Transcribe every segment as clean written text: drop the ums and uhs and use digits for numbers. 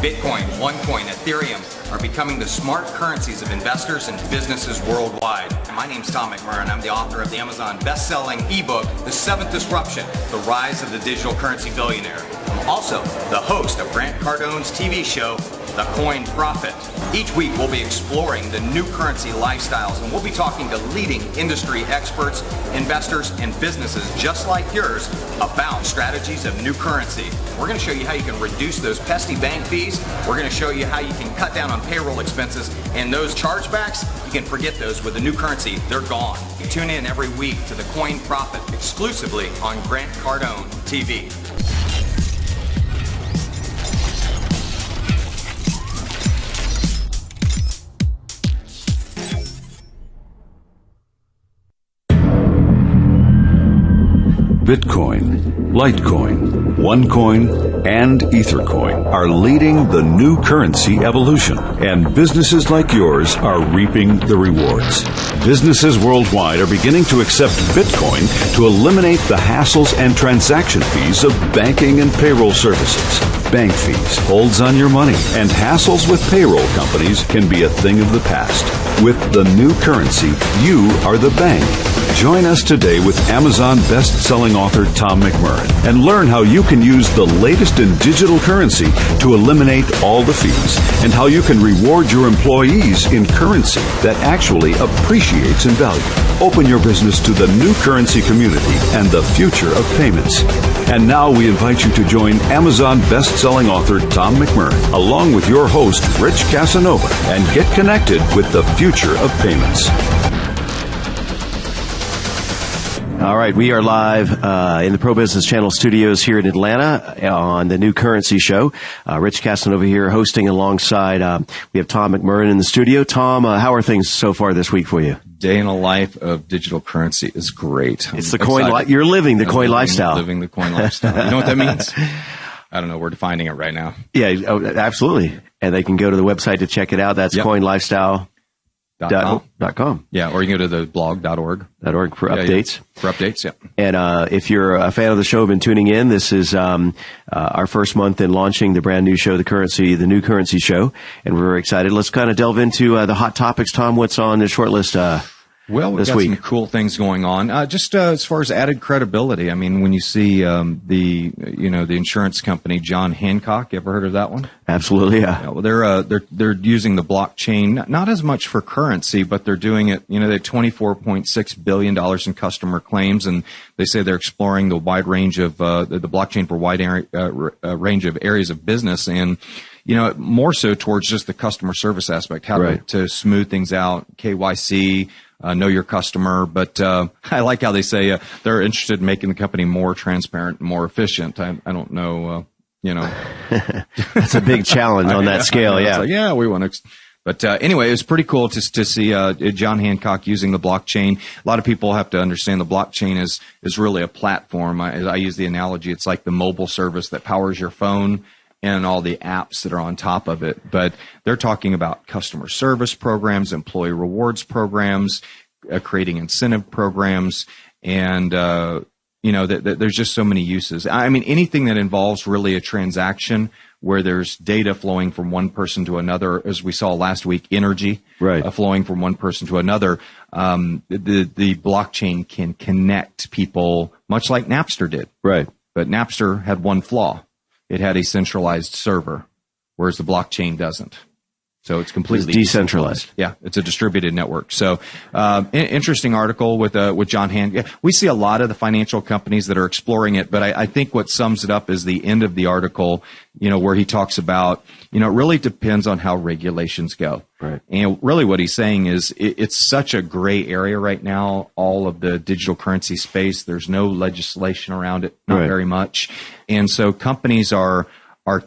Bitcoin, OneCoin, Ethereum are becoming the smart currencies of investors and businesses worldwide. My name's Tom McMurrain. I'm the author of the Amazon best-selling ebook, The Seventh Disruption, The Rise of the Digital Currency Billionaire. I'm also the host of Grant Cardone's TV show, The Coin Prophet. Each week we'll be exploring the new currency lifestyles, and we'll be talking to leading industry experts, investors, and businesses just like yours about strategies of new currency. We're going to show you how you can reduce those pesky bank fees. We're going to show you how you can cut down on payroll expenses, and those chargebacks, you can forget those. With the new currency, they're gone. You tune in every week to The Coin Prophet exclusively on Grant Cardone TV. Bitcoin, Litecoin, OneCoin, and Ethercoin are leading the new currency evolution, and businesses like yours are reaping the rewards. Businesses worldwide are beginning to accept Bitcoin to eliminate the hassles and transaction fees of banking and payroll services. Bank fees, holds on your money, and hassles with payroll companies can be a thing of the past. With the new currency, you are the bank. Join us today with Amazon best-selling author Tom McMurrain and learn how you can use the latest in digital currency to eliminate all the fees and how you can reward your employees in currency that actually appreciates in value. Open your business to the new currency community and the future of payments. And now we invite you to join Amazon best-selling author Tom McMurrain along with your host Rich Casanova and get connected with the future of payments. All right, we are live in the Pro Business Channel studios here in Atlanta on the New Currency Show. Rich Casanova here hosting alongside, we have Tom McMurrain in the studio. Tom, how are things so far this week for you? Day in a life of digital currency is great. It's the coin you're living the coin lifestyle. Living the coin lifestyle. You know what that means? I don't know. We're defining it right now. Yeah, absolutely. And they can go to the website to check it out. That's coinlifestyle.com. Yeah, or you can go to the blog.org. For updates. Yeah. For updates, yeah. And if you're a fan of the show, been tuning in, this is our first month in launching the brand new show, the New Currency Show, and we're very excited. Let's kind of delve into the hot topics. Tom, what's on the short list Well, we've got some cool things going on. Just as far as added credibility, I mean, when you see the insurance company John Hancock, you ever heard of that one? Absolutely, yeah. Well, they're using the blockchain not as much for currency, but they're doing it. You know, they have $24.6 billion in customer claims, and they say they're exploring the wide range of the blockchain for wide range of areas of business, and more so towards just the customer service aspect, how to smooth things out, KYC. Know your customer, but I like how they say they're interested in making the company more transparent and more efficient. I don't know, That's a big challenge on that scale, yeah. Like, we want to. But anyway, it was pretty cool to see John Hancock using the blockchain. A lot of people have to understand the blockchain is really a platform. I use the analogy, it's like the mobile service that powers your phone and all the apps that are on top of it. But they're talking about customer service programs, employee rewards programs, creating incentive programs, and there's just so many uses. I mean, anything that involves really a transaction where there's data flowing from one person to another, as we saw last week, energy flowing from one person to another. The blockchain can connect people, much like Napster did. Right. But Napster had one flaw. It had a centralized server, whereas the blockchain doesn't. So it's completely decentralized. Yeah, it's a distributed network. So, interesting article with John Hancock. We see a lot of the financial companies that are exploring it, but I think what sums it up is the end of the article, where he talks about, it really depends on how regulations go. Right. And really what he's saying is it's such a gray area right now, all of the digital currency space. There's no legislation around it, not very much. And so companies are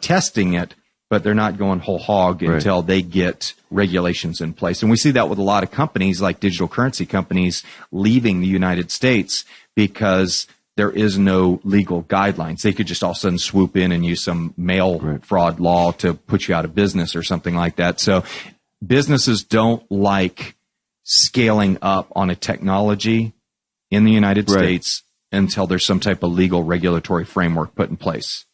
testing it, but they're not going whole hog until they get regulations in place. And we see that with a lot of companies, like digital currency companies, leaving the United States because there is no legal guidelines. They could just all of a sudden swoop in and use some mail fraud law to put you out of business or something like that. So businesses don't like scaling up on a technology in the United States until there's some type of legal regulatory framework put in place.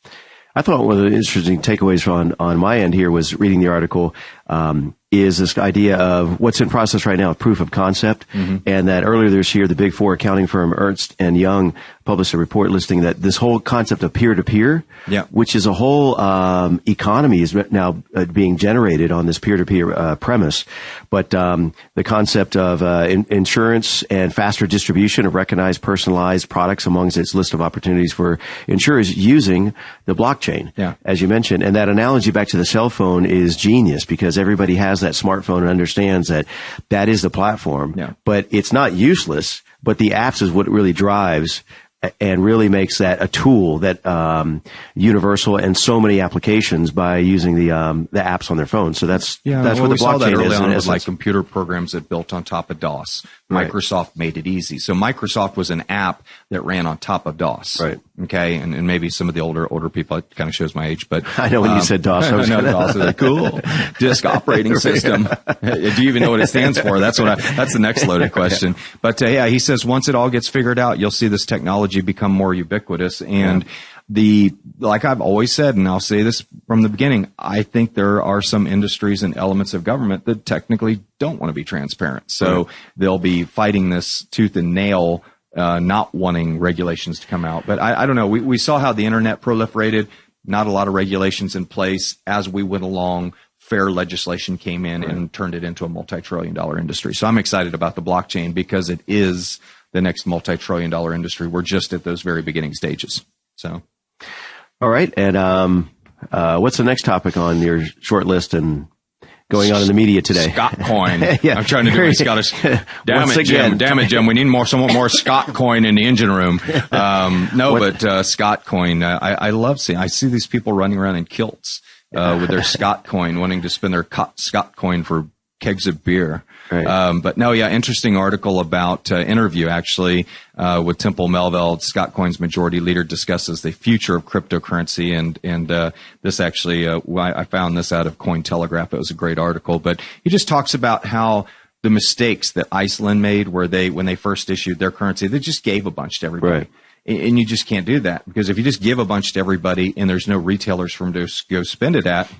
I thought one of the interesting takeaways on my end here was reading the article, is this idea of what's in process right now, proof of concept, and that earlier this year, the Big Four accounting firm Ernst & Young published a report listing that this whole concept of peer-to-peer, which is a whole economy is now being generated on this peer-to-peer premise, but the concept of insurance and faster distribution of recognized personalized products amongst its list of opportunities for insurers using the blockchain, as you mentioned. And that analogy back to the cell phone is genius because everybody has that smartphone and understands that that is the platform, but it's not useless, but the apps is what really drives and really makes that a tool that universal and so many applications by using the apps on their phone. So that's what the blockchain is. It was like computer programs that built on top of DOS. Microsoft made it easy. So Microsoft was an app that ran on top of DOS. Right. Okay. And maybe some of the older people, it kind of shows my age, but I know when you said DOS, I was DOS is like, cool. Disk operating system. Do you even know what it stands for? That's the next loaded question. But he says once it all gets figured out, you'll see this technology become more ubiquitous. And like I've always said, and I'll say this from the beginning, I think there are some industries and elements of government that technically don't want to be transparent. So they'll be fighting this tooth and nail, not wanting regulations to come out. But I don't know. We saw how the internet proliferated, not a lot of regulations in place. As we went along, fair legislation came in and turned it into a multi-trillion-dollar industry. So I'm excited about the blockchain because it is the next multi-trillion-dollar industry. We're just at those very beginning stages. So. All right. And what's the next topic on your short list and going on in the media today? Scott coin. I'm trying to do my Scottish. Damn it, Jim. We need somewhat more Scott coin in the engine room. But Scott coin. I love seeing. I see these people running around in kilts with their Scott coin, wanting to spend their Scott coin for kegs of beer. Right. But no, interesting article about interview actually with Temple Melville. Scott Coin's majority leader discusses the future of cryptocurrency, and this actually I found this out of Cointelegraph. It was a great article, but he just talks about how the mistakes that Iceland made, where when they first issued their currency, they just gave a bunch to everybody. Right. And you just can't do that, because if you just give a bunch to everybody and there's no retailers for them to go spend it at,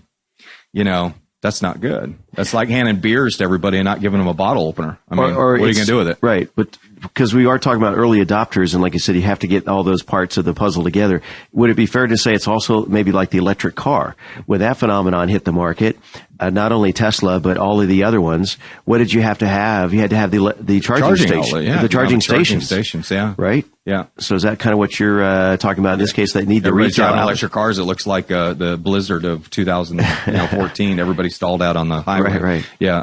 that's not good. That's like handing beers to everybody and not giving them a bottle opener. I mean, what are you going to do with it? Right. But because we are talking about early adopters, and like you said, you have to get all those parts of the puzzle together. Would it be fair to say it's also maybe like the electric car? When that phenomenon hit the market, not only Tesla, but all of the other ones, what did you have to have? You had to have the charging station. Outlet, the charging stations. Right? Yeah. So is that kind of what you're talking about in this case? They need the retail driving electric cars. It looks like the blizzard of 2014. Everybody stalled out on the highway. Right. Yeah.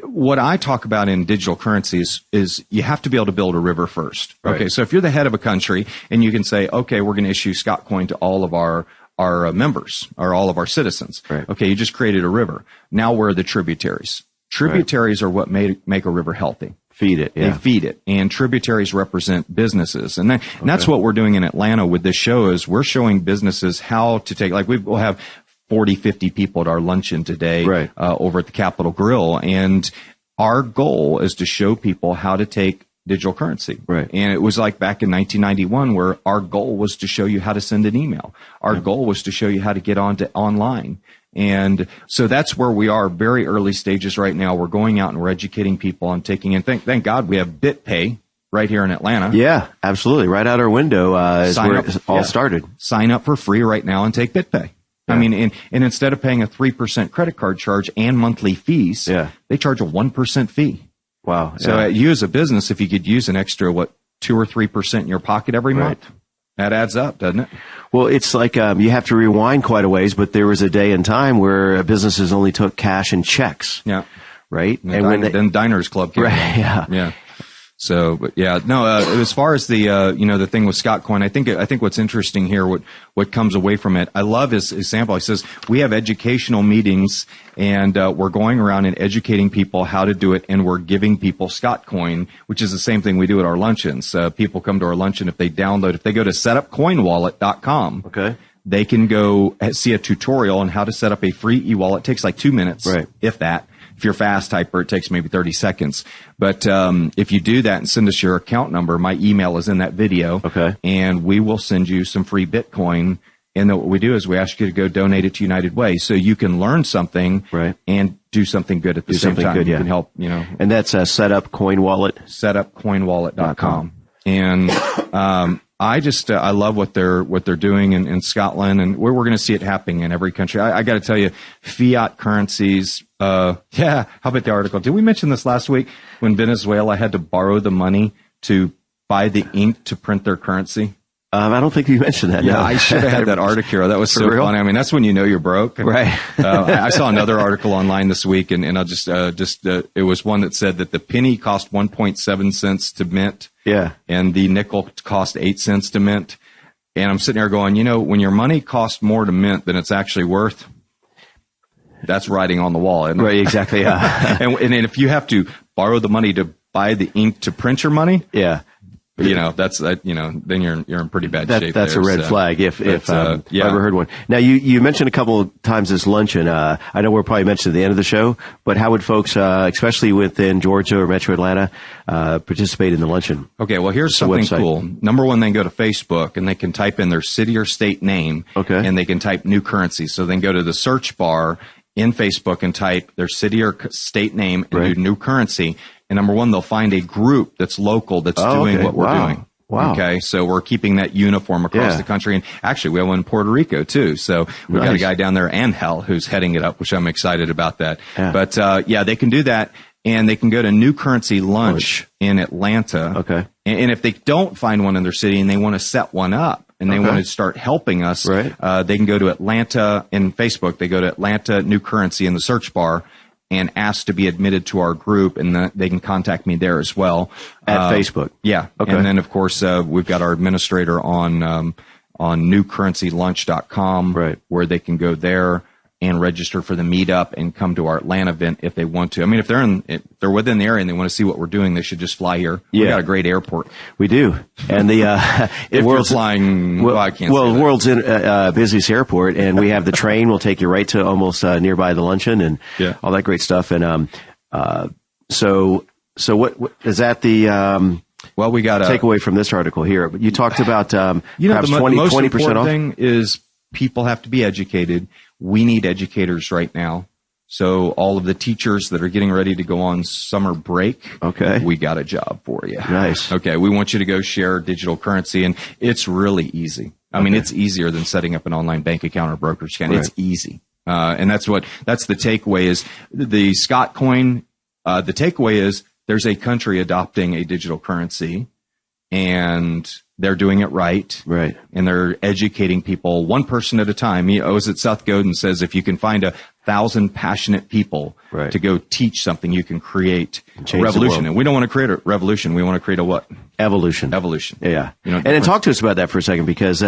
What I talk about in digital currencies is you have to be able to build a river first. Okay. Right. So if you're the head of a country and you can say, okay, we're going to issue Scott coin to all of our members or all of our citizens. Right. Okay. You just created a river. Now where are the tributaries? Tributaries are what make a river healthy. Feed it. Yeah. They feed it. And tributaries represent businesses. And that's what we're doing in Atlanta with this show is we're showing businesses how to take, like we'll have 40, 50 people at our luncheon today over at the Capitol Grill. And our goal is to show people how to take digital currency. Right. And it was like back in 1991 where our goal was to show you how to send an email. Our goal was to show you how to get onto online. And so that's where we are, very early stages right now. We're going out and we're educating people on taking in. Thank God we have BitPay right here in Atlanta. Yeah, absolutely. Right out our window is where it all started. Sign up for free right now and take BitPay. Yeah. I mean, and instead of paying a 3% credit card charge and monthly fees, they charge a 1% fee. Wow. So you as a business, if you could use an extra, 2 or 3% in your pocket every month, that adds up, doesn't it? Well, it's like you have to rewind quite a ways, but there was a day and time where businesses only took cash and checks. Yeah. Right? And then Diners Club came along. Yeah. So, but as far as the thing with Scott Coin, I think what's interesting here, what comes away from it, I love his example. He says, we have educational meetings and we're going around and educating people how to do it, and we're giving people Scott Coin, which is the same thing we do at our luncheons. People come to our luncheon if they go to setupcoinwallet.com. They can go see a tutorial on how to set up a free e-wallet. It takes like 2 minutes, if that. If you're a fast typer, it takes maybe 30 seconds. But if you do that and send us your account number, my email is in that video. And we will send you some free Bitcoin And then what we do is we ask you to go donate it to United Way, so you can learn something and do something good at the same time. Good, yeah. You can help, And that's Setup Coin Wallet. Setupcoinwallet.com. And I love what they're doing in Scotland, and we're going to see it happening in every country. I got to tell you, fiat currencies. How about the article? Did we mention this last week when Venezuela had to borrow the money to buy the ink to print their currency? I don't think you mentioned that. Yeah, no. I should have had that article. That was so funny. I mean, that's when you know you're broke. Right. I saw another article online this week, and I'll just it was one that said that the penny cost 1.7 cents to mint. Yeah. And the nickel cost 8 cents to mint. And I'm sitting there going, when your money costs more to mint than it's actually worth, that's writing on the wall, isn't it? Right, exactly. Yeah. and if you have to borrow the money to buy the ink to print your money, that's then you're in pretty bad shape. That's there, a red flag if I've yeah. ever heard one. Now you mentioned a couple of times this luncheon. I know we'll probably mention at the end of the show, but how would folks, especially within Georgia or Metro Atlanta, participate in the luncheon? Okay, well here's something cool. Number one, they can go to Facebook and they can type in their city or state name. Okay. And they can type new currency. So they can go to the search bar in Facebook and type their city or state name and do new currency. And number one, they'll find a group that's local that's doing what we're doing. Wow. Okay. So we're keeping that uniform across the country. And actually, we have one in Puerto Rico, too. So we've got a guy down there, Angel, who's heading it up, which I'm excited about that. Yeah. But, they can do that. And they can go to New Currency Lunch in Atlanta. Okay. And if they don't find one in their city and they want to set one up, and they want to start helping us, they can go to Atlanta in Facebook. They go to Atlanta New Currency in the search bar and ask to be admitted to our group, and they can contact me there as well. At Facebook? Yeah. Okay. And then, of course, we've got our administrator on newcurrencylunch.com, where they can go there and register for the meetup and come to our Atlanta event if they want to. I mean, if they're within the area and they want to see what we're doing, they should just fly here. Yeah. We got a great airport. We do. And the if world's flying, I can't. Well, the world's busiest airport, and we have the train. We'll take you right to almost nearby the luncheon and all that great stuff. And so what is that the? Well, we got take away from this article here. But you talked about the perhaps 20% important off. Thing is people have to be educated. We need educators right now. So all of the teachers that are getting ready to go on summer break, we got a job for you. Nice. Okay, we want you to go share digital currency, and it's really easy. I mean, it's easier than setting up an online bank account or brokerage account. It's easy. And that's the takeaway is the Scott coin. The takeaway is there's a country adopting a digital currency, and they're doing it right. Right. And they're educating people one person at a time. Seth Godin says, if you can find 1,000 passionate people to go teach something, you can create a revolution. And we don't want to create a revolution. We want to create a what? Evolution. Yeah. And then talk to us about that for a second, because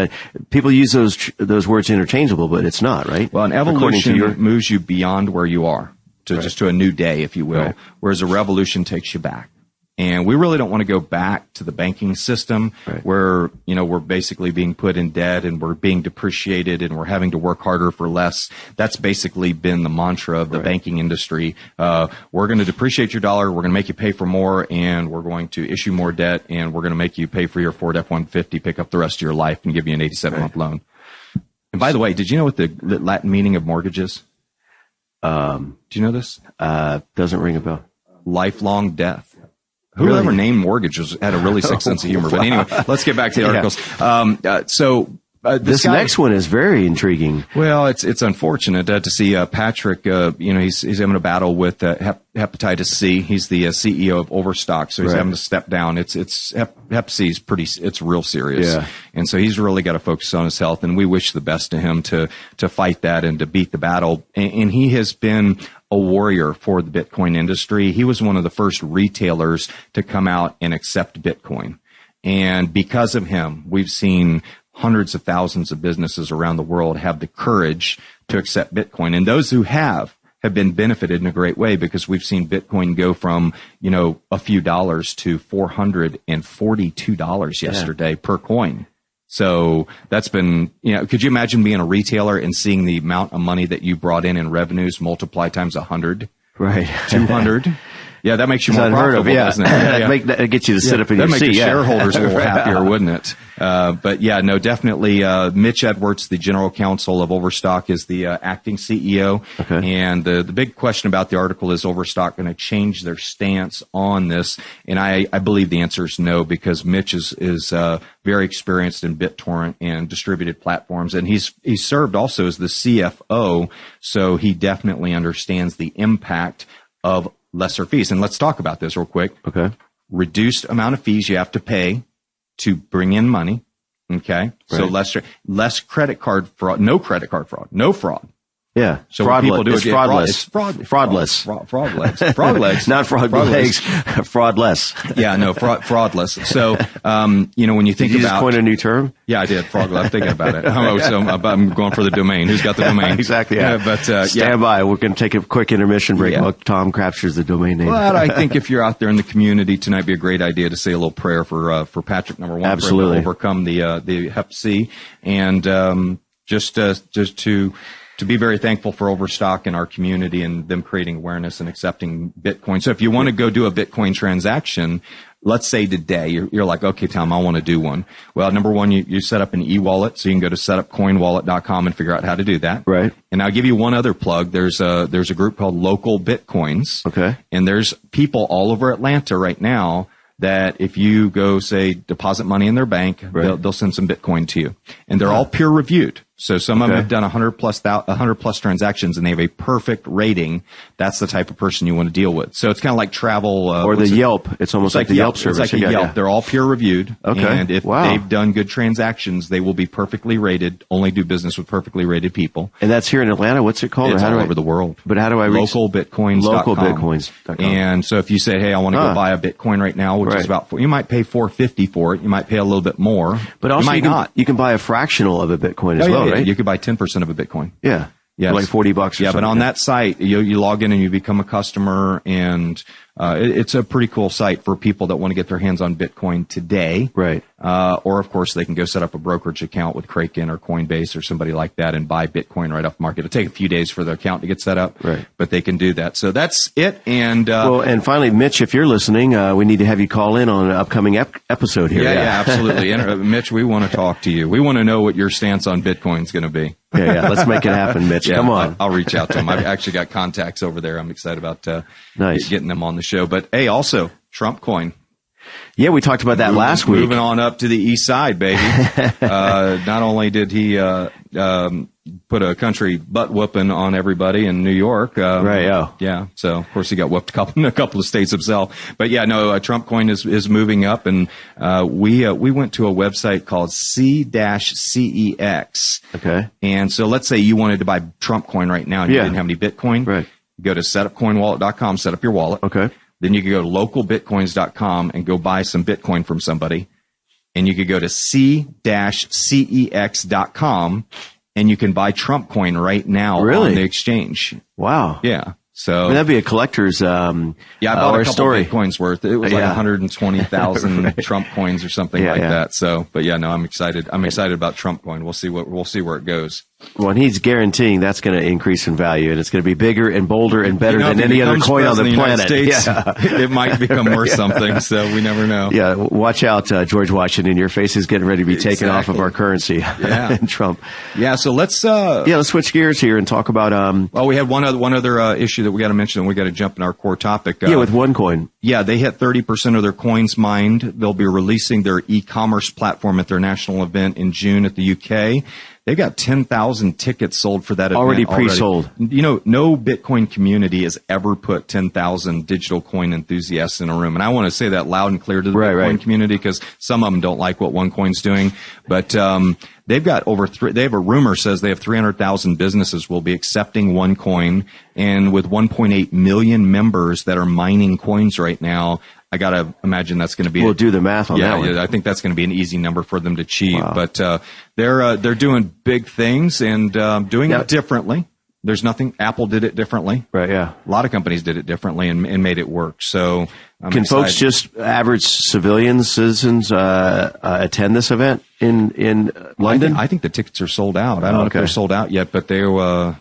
people use those words interchangeable, but it's not, right? Well, an evolution moves you beyond where you are to just to a new day, if you will, whereas a revolution takes you back. And we really don't want to go back to the banking system where, we're basically being put in debt and we're being depreciated and we're having to work harder for less. That's basically been the mantra of the banking industry. We're going to depreciate your dollar. We're going to make you pay for more, and we're going to issue more debt, and we're going to make you pay for your Ford F-150, pick up the rest of your life, and give you an 87-month loan. And by the way, did you know what the Latin meaning of mortgage is? Do you know this? Doesn't ring a bell. Lifelong death. Whoever named mortgages had a really sick sense of humor. But anyway, let's get back to the articles. This next one is very intriguing. Well, it's unfortunate to see Patrick. He's having a battle with hepatitis C. He's the CEO of Overstock, so he's having to step down. Hep C is it's real serious, and so he's really got to focus on his health. And we wish the best to him to fight that and to beat the battle. And he has been a warrior for the Bitcoin industry. He was one of the first retailers to come out and accept Bitcoin. And because of him, we've seen hundreds of thousands of businesses around the world have the courage to accept Bitcoin. And those who have been benefited in a great way, because we've seen Bitcoin go from, a few dollars to $442 yesterday per coin. So that's been, could you imagine being a retailer and seeing the amount of money that you brought in revenues multiply times 100? Right. 200? Yeah, that makes you more unheard of. profitable, Yeah. doesn't it? That gets you to sit up in your That seat. makes the Yeah. shareholders a little happier, wouldn't it? But yeah, no, definitely. Mitch Edwards, the general counsel of Overstock, is the acting CEO. Okay. And the big question about the article is Overstock going to change their stance on this? And I believe the answer is no, because Mitch is very experienced in BitTorrent and distributed platforms, and he's served also as the CFO, so he definitely understands the impact of lesser fees. And let's talk about this real quick. Okay. Reduced amount of fees you have to pay to bring in money. Okay. So Right. less credit card fraud, no credit card fraud, no fraud. Yeah. So what people do it's is fraudless. It's fraudless. Fraud legs. Fraud legs. Not fraud legs. Fraudless. Yeah, no, fraudless. So, when you think Did you about, just coin a new term? yeah, I did. Fraud. I'm thinking about it. I'm going for the domain. Who's got the domain? Exactly. Yeah. But Stand by. We're going to take a quick intermission break Yeah. while Tom captures the domain name. But I think if you're out there in the community tonight, be a great idea to say a little prayer for Patrick. Number one, Absolutely. for him to overcome the Hep C, and just to be very thankful for Overstock in our community and them creating awareness and accepting Bitcoin. So if you want to go do a Bitcoin transaction, let's say today, you're like, okay, Tom, I want to do one. Well, number one, you set up an e-wallet, so you can go to setupcoinwallet.com and figure out how to do that. Right. And I'll give you one other plug. There's a group called Local Bitcoins. Okay. And there's people all over Atlanta right now that if you go, say, deposit money in their bank, Right. they'll send some Bitcoin to you. And they're all peer reviewed. So some of them Okay. have done 100 plus transactions, and they have a perfect rating. That's the type of person you want to deal with. So it's kind of like travel, Or the Yelp. It's almost like the Yelp service. It's like a Yeah, Yelp. yeah. They're all peer reviewed. Okay. And if Wow. they've done good transactions, they will be perfectly rated. Only do business with perfectly rated people. And that's here in Atlanta. What's it called? It's Or how all do over the world. But how do I reach Localbitcoins.com. Localbitcoins.com. And so if you say, hey, I want to go buy a Bitcoin right now, which Right. is about, you might pay $4.50 for it. You might pay a little bit more. But also you might not. you can buy a fractional of a Bitcoin as Oh, well, yeah, right? You could buy 10% of a Bitcoin. Yeah. Yes. For like $40 or Yeah, something. but on that site, you log in and you become a customer, and it's a pretty cool site for people that want to get their hands on Bitcoin today. Right. Or, of course, they can go set up a brokerage account with Kraken or Coinbase or somebody like that and buy Bitcoin right off the market. It'll take a few days for the account to get set up, Right. but they can do that. So that's it. And Well, and finally, Mitch, if you're listening, we need to have you call in on an upcoming episode here. yeah, absolutely. Mitch, we want to talk to you. We want to know what your stance on Bitcoin is going to be. Yeah. Let's make it happen, Mitch. Yeah, Come on. I'll reach out to him. I've actually got contacts over there. I'm excited about Nice. getting them on the show. But hey, also Trump coin. Yeah, we talked about that last week. Moving on up to the east side, baby. Not only did he put a country butt whooping on everybody in New York, Right, yeah. yeah. So of course he got whooped in a couple of states himself. But yeah, no, Trump coin is moving up, and we went to a website called C-CEX. Okay. And so let's say you wanted to buy Trump coin right now and you Yeah. didn't have any Bitcoin. Right. Go to setupcoinwallet.com, set up your wallet. Okay. Then you could go to localbitcoins.com and go buy some Bitcoin from somebody. And you could go to c-cex.com and you can buy Trump coin right now Really? on the exchange. Wow. Yeah. So I mean, that'd be a collector's yeah, I bought or a couple story. Bitcoins worth. It was like Yeah. 120,000 Trump coins or something Yeah, like yeah. that. So, but yeah, no, I'm excited. I'm excited about Trump coin. We'll see where it goes. Well, and he's guaranteeing that's going to increase in value, and it's going to be bigger and bolder and better You know, than if he any other becomes coin on the president of planet. United States, it might become worth something. So we never know. Yeah, watch out, George Washington. Your face is getting ready to be taken off of Exactly. our currency. Yeah. and Trump. Yeah. So let's. Let's switch gears here and talk about Well, we had one other issue that we got to mention, and we got to jump in our core topic. with OneCoin. Yeah, they hit 30% of their coins mined. They'll be releasing their e-commerce platform at their national event in June at the UK. They've got 10,000 tickets sold for that event. Already pre-sold. You know, no Bitcoin community has ever put 10,000 digital coin enthusiasts in a room. And I want to say that loud and clear to the Bitcoin community, because some of them don't like what OneCoin's doing. But they've got they have a rumor says they have 300,000 businesses will be accepting OneCoin. And with 1.8 million members that are mining coins right now, I got to imagine that's going to be. We'll do the math on that one. Yeah, I think that's going to be an easy number for them to achieve. Wow. But they're doing big things and doing it differently. There's nothing. Apple did it differently. Right, yeah. A lot of companies did it differently and made it work. So Can folks, just average civilians, citizens, attend this event in London? I think the tickets are sold out. I don't know if they're sold out yet, but they were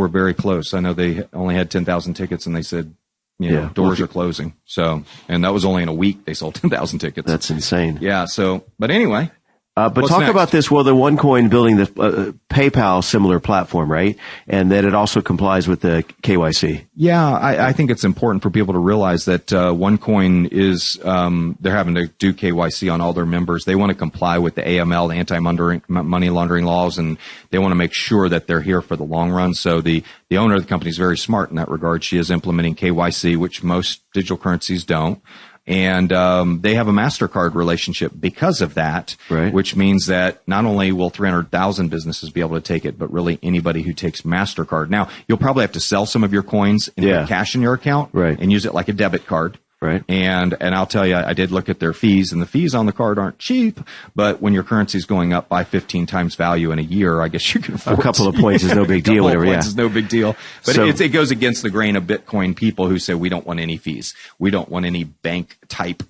very close. I know they only had 10,000 tickets, and they said Doors are closing. So, and that was only in a week they sold 10,000 tickets. That's insane. Yeah. So, but anyway. But talk about this. Well, the OneCoin building the PayPal similar platform, right? And that it also complies with the KYC. Yeah, I think it's important for people to realize that OneCoin is they're having to do KYC on all their members. They want to comply with the AML, the anti-money laundering laws, and they want to make sure that they're here for the long run. So the owner of the company is very smart in that regard. She is implementing KYC, which most digital currencies don't. And they have a MasterCard relationship because of that, right, which means that not only will 300,000 businesses be able to take it, but really anybody who takes MasterCard. Now, you'll probably have to sell some of your coins and put cash in your account, right, and use it like a debit card. Right. And I'll tell you, I did look at their fees, and the fees on the card aren't cheap, but when your currency is going up by 15 times value in a year, I guess you can afford a couple of points is no big deal, whatever. Yeah. Is no big deal. But so, it goes against the grain of Bitcoin people who say we don't want any fees. We don't want any bank type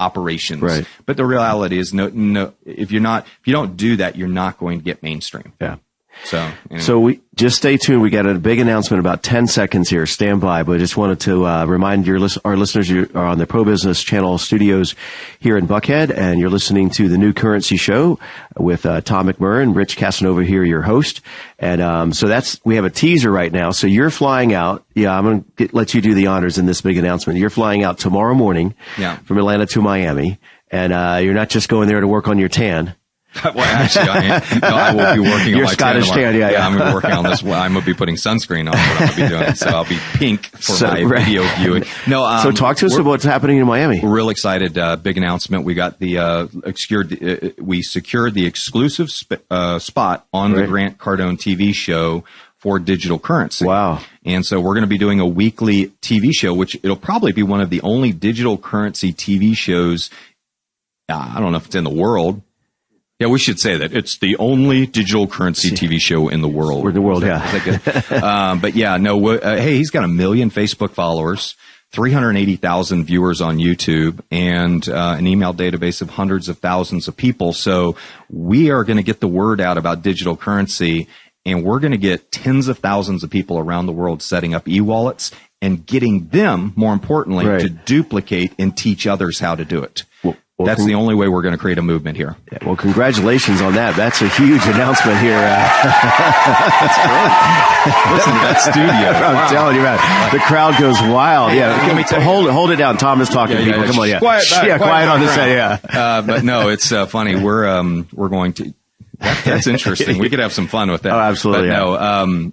operations. Right. But the reality is no, if you don't do that, you're not going to get mainstream. Yeah. So, anyway. So we just stay tuned. We got a big announcement about 10 seconds here. Stand by. But I just wanted to remind our listeners you are on the Pro Business Channel studios here in Buckhead, and you're listening to the New Currency Show with Tom McMurrain, Rich Casanova here, your host. And so we have a teaser right now. So you're flying out. Yeah, I'm going to let you do the honors in this big announcement. You're flying out tomorrow morning from Atlanta to Miami, and you're not just going there to work on your tan. Well, actually, I will be working on my Scottish tan. Yeah, I'm going to be working on this. I'm going to be putting sunscreen on what I'm going to be doing. So I'll be pink for my video viewing. No, so talk to us about what's happening in Miami. We're real excited. Big announcement. We got we secured the exclusive spot on the Grant Cardone TV show for digital currency. Wow. And so we're going to be doing a weekly TV show, which it'll probably be one of the only digital currency TV shows. I don't know if it's in the world. Yeah, we should say that it's the only digital currency TV show in the world. We're in the world, Is that good? But yeah, no. Hey, he's got 1 million Facebook followers, 380,000 viewers on YouTube, and an email database of hundreds of thousands of people. So we are going to get the word out about digital currency, and we're going to get tens of thousands of people around the world setting up e-wallets and getting them, more importantly, to duplicate and teach others how to do it. Well, that's the only way we're going to create a movement here. Yeah, well, congratulations on that. That's a huge announcement here. That's great. Listen to that studio. I'm telling you, man. The crowd goes wild. Yeah, hold it down. Tom is talking to people. Come on, quiet on this side. Yeah. But no, it's funny. We're going to. That's interesting. We could have some fun with that. Oh, absolutely. But no,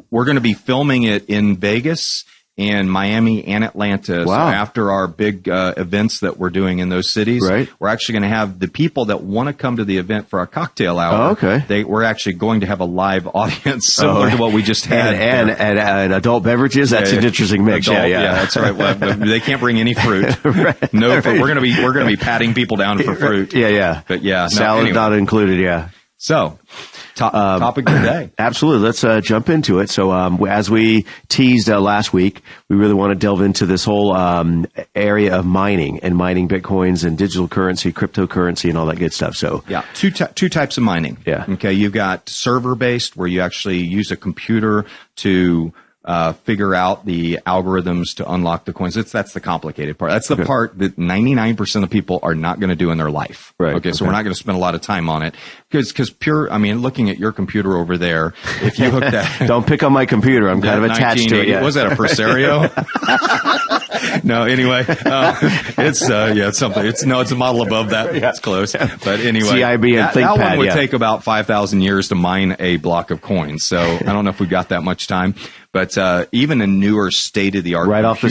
we're going to be filming it in Vegas, and Miami and Atlanta. Wow. So after our big events that we're doing in those cities, we're actually going to have the people that want to come to the event for our cocktail hour. Oh, okay. We're actually going to have a live audience similar to what we just had. And adult beverages. That's an interesting mix. Yeah, that's right. Well, they can't bring any fruit. No fruit. We're going to be patting people down for fruit. Yeah. But yeah, salad not included. Yeah. So, topic of the day. Absolutely. Let's jump into it. So, as we teased last week, we really want to delve into this whole area of mining Bitcoins and digital currency, cryptocurrency, and all that good stuff. So, yeah, two types of mining. Yeah. Okay, you've got server-based, where you actually use a computer to figure out the algorithms to unlock the coins. That's the complicated part. That's the part that 99% of people are not going to do in their life. Right. Okay. So we're not going to spend a lot of time on it because looking at your computer over there, if you hook that. Don't pick on my computer. I'm kind of attached to it. Yeah. Was that a Presario? No, anyway, it's something. It's a model above that. It's close. But anyway, CIB and ThinkPad. That one would take about 5,000 years to mine a block of coins. So I don't know if we've got that much time. But even a newer state-of-the-art right off the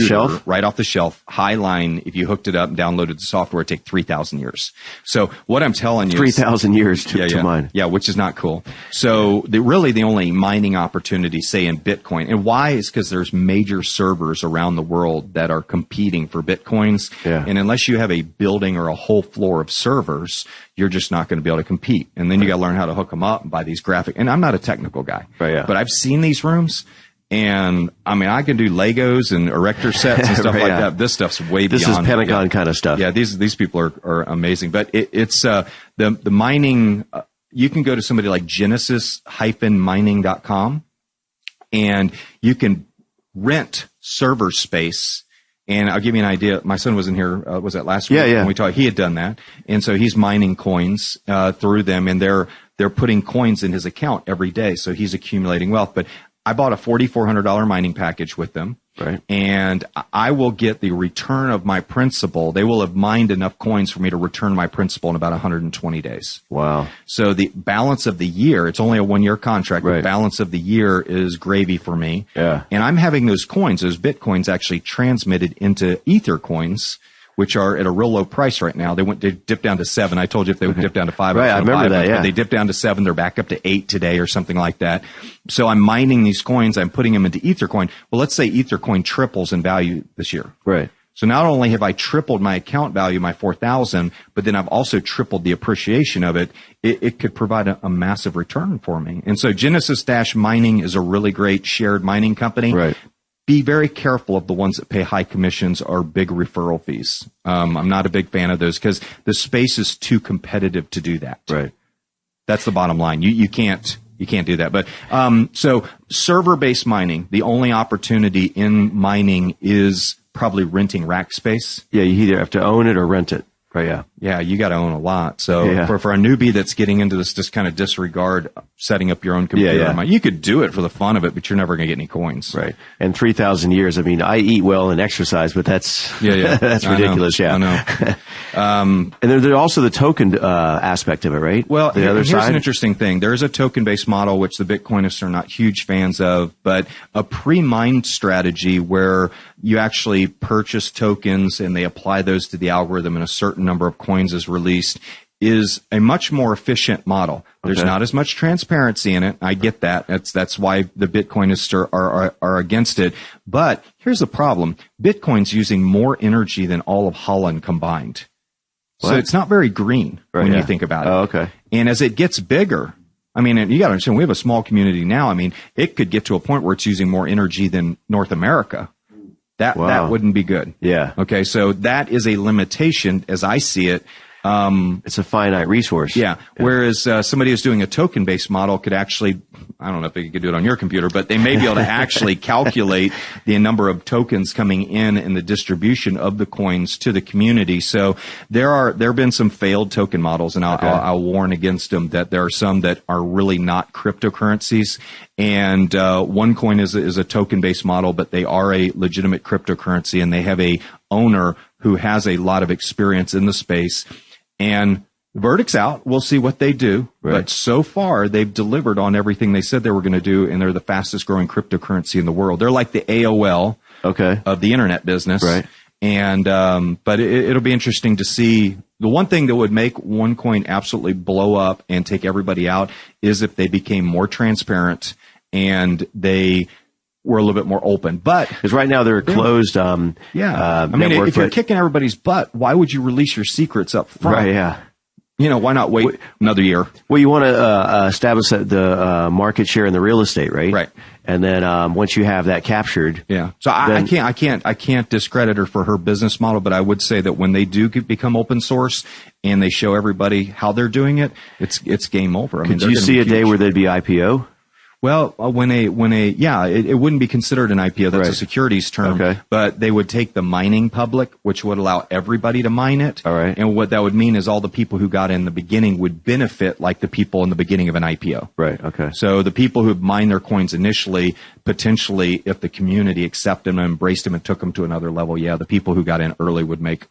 shelf, Highline, if you hooked it up and downloaded the software, it'd take 3,000 years. So what I'm telling you 3,000 years to mine. Yeah, which is not cool. So the only mining opportunity, say, in Bitcoin, and why is because there's major servers around the world that are competing for Bitcoins. Yeah. And unless you have a building or a whole floor of servers, you're just not going to be able to compete. And then you got to learn how to hook them up and buy these graphics. And I'm not a technical guy, but I've seen these rooms. And I can do Legos and erector sets and stuff like that. This stuff's way beyond. This is Pentagon kind of stuff. Yeah, these people are amazing. But it's the mining. You can go to somebody like Genesis-mining.com, and you can rent server space And I'll give you an idea. My son was in here, was that last week? Yeah. When we talked, he had done that. And so he's mining coins, through them, and they're putting coins in his account every day. So he's accumulating wealth. But I bought a $4,400 mining package with them. Right. And I will get the return of my principal. They will have mined enough coins for me to return my principal in about 120 days. Wow. So the balance of the year, it's only a 1-year contract. Right. The balance of the year is gravy for me. Yeah. And I'm having those coins, those Bitcoins, actually transmitted into Ether coins, which are at a real low price right now. They dipped down to 7. I told you if they would dip down to 5. Right, I remember that, yeah. But they dipped down to 7. They're back up to 8 today or something like that. So I'm mining these coins. I'm putting them into Ethercoin. Well, let's say Ethercoin triples in value this year. Right. So not only have I tripled my account value, my 4,000, but then I've also tripled the appreciation of it. It could provide a massive return for me. And so Genesis Dash Mining is a really great shared mining company. Right. Be very careful of the ones that pay high commissions or big referral fees. I'm not a big fan of those because the space is too competitive to do that. Right. That's the bottom line. You can't do that. But so server-based mining, the only opportunity in mining is probably renting rack space. Yeah, you either have to own it or rent it. Right, yeah. Yeah, you got to own a lot. So Yeah. for a newbie that's getting into this, just kind of disregard setting up your own computer. Yeah. You could do it for the fun of it, but you're never going to get any coins. Right. And 3,000 years, I mean, I eat well and exercise, but that's that's ridiculous, I know. And there's also the token aspect of it, right? Well, the other here's side? an interesting thing. There is a token-based model, which the Bitcoinists are not huge fans of, but a pre-mined strategy where you actually purchase tokens and they apply those to the algorithm and a certain number of coins is released is a much more efficient model. There's Okay. not as much transparency in it. I get that. That's why the Bitcoinists are against it. But here's the problem. Bitcoin's using more energy than all of Holland combined. So What? it's not very green Right, when yeah. you think about it. Oh, okay. And as it gets bigger, I mean, and you got to understand, we have a small community now. I mean, it could get to a point where it's using more energy than North America. That wouldn't be good. Yeah. Okay. So that is a limitation as I see it. It's a finite resource. Yeah. Whereas somebody who's doing a token-based model could actually, I don't know if they could do it on your computer, but they may be able to actually calculate the number of tokens coming in and the distribution of the coins to the community. So there have been some failed token models, and I'll warn against them that there are some that are really not cryptocurrencies. And OneCoin is a token-based model, but they are a legitimate cryptocurrency, and they have a owner who has a lot of experience in the space. And the verdict's out. We'll see what they do. Right. But so far, they've delivered on everything they said they were going to do, and they're the fastest growing cryptocurrency in the world. They're like the AOL of the internet business. Right. And but it'll be interesting to see. The one thing that would make OneCoin absolutely blow up and take everybody out is if they became more transparent and they were a little bit more open. But Because right now they're a closed I mean, network, if you're but- kicking everybody's butt, why would you release your secrets up front? Right, yeah. You know, why not wait another year? Well, you want to establish the market share in the real estate, right? Right. And then once you have that captured, Yeah. So I can't discredit her for her business model, but I would say that when they do become open source and they show everybody how they're doing it, it's game over. I mean, could they're you gonna see be a day huge. where they'd be IPO? Well, it wouldn't be considered an IPO. That's a Right. securities term. Okay. But they would take the mining public, which would allow everybody to mine it. All right. And what that would mean is all the people who got in the beginning would benefit like the people in the beginning of an IPO. Right, okay. So the people who mined their coins initially, potentially, if the community accepted them and embraced them and took them to another level, the people who got in early would make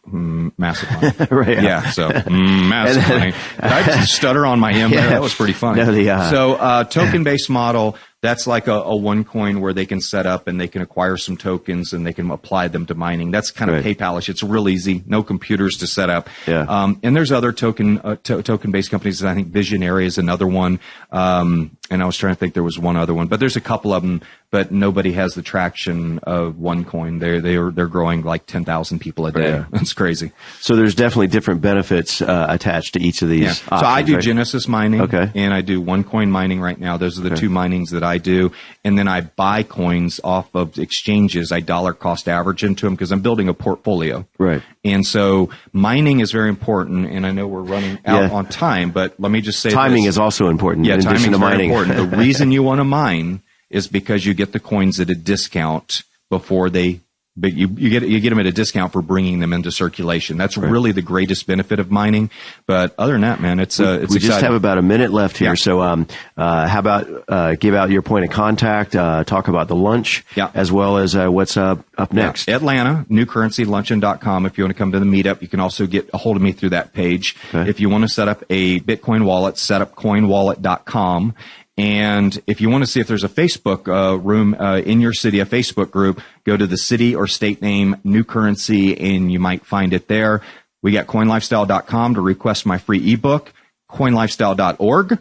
massive money. Right. Yeah. So massive money. Did I just stutter on my M there? Yeah. That was pretty funny. No, So token-based model, that's like a OneCoin where they can set up and they can acquire some tokens and they can apply them to mining. That's kind of Right. PayPal-ish. It's real easy. No computers to set up. Yeah. And there's other token-based companies. I think Visionary is another one. And I was trying to think there was one other one, but there's a couple of them, but nobody has the traction of OneCoin. They're growing like 10,000 people a day. Yeah. That's crazy. So there's definitely different benefits attached to each of these. Yeah. So I do right? Genesis mining, Okay. and I do OneCoin mining right now. Those are the two minings that I do, and then I buy coins off of exchanges. I dollar cost average into them because I'm building a portfolio. Right. And so mining is very important, and I know we're running out Yeah. on time, but let me just say Timing this. is also important. Yeah, in timing addition is to very mining. important. The reason you want to mine is because you get the coins at a discount before they But you get them at a discount for bringing them into circulation. That's really the greatest benefit of mining. But other than that, man, it's we exciting. just have about a minute left here. Yeah. So, how about give out your point of contact, talk about the lunch, as well as what's up next. Atlanta, newcurrencyluncheon.com. If you want to come to the meetup, you can also get a hold of me through that page. Okay. If you want to set up a Bitcoin wallet, setupcoinwallet.com. And if you want to see if there's a Facebook room in your city, a Facebook group, go to the city or state name New Currency, and you might find it there. We got coinlifestyle.com to request my free ebook, coinlifestyle.org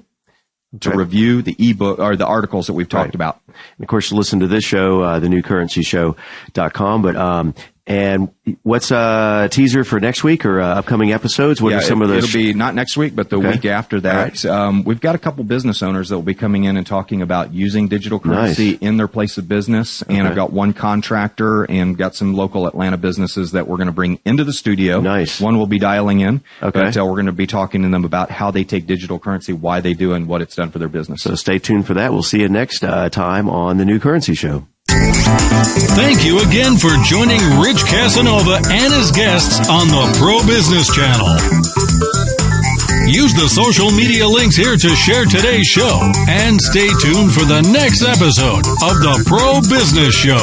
to review the ebook or the articles that we've talked about. And of course, listen to this show, thenewcurrencyshow.com. But and what's a teaser for next week or upcoming episodes? What are some of those? It'll be not next week, but the week after that. Right. We've got a couple business owners that will be coming in and talking about using digital currency in their place of business. And I've got one contractor and got some local Atlanta businesses that we're going to bring into the studio. Nice. One will be dialing in. But we're going to be talking to them about how they take digital currency, why they do, and what it's done for their business. So stay tuned for that. We'll see you next time on The New Currency Show. Thank you again for joining Rich Casanova and his guests on the Pro Business Channel. Use the social media links here to share today's show and stay tuned for the next episode of the Pro Business Show.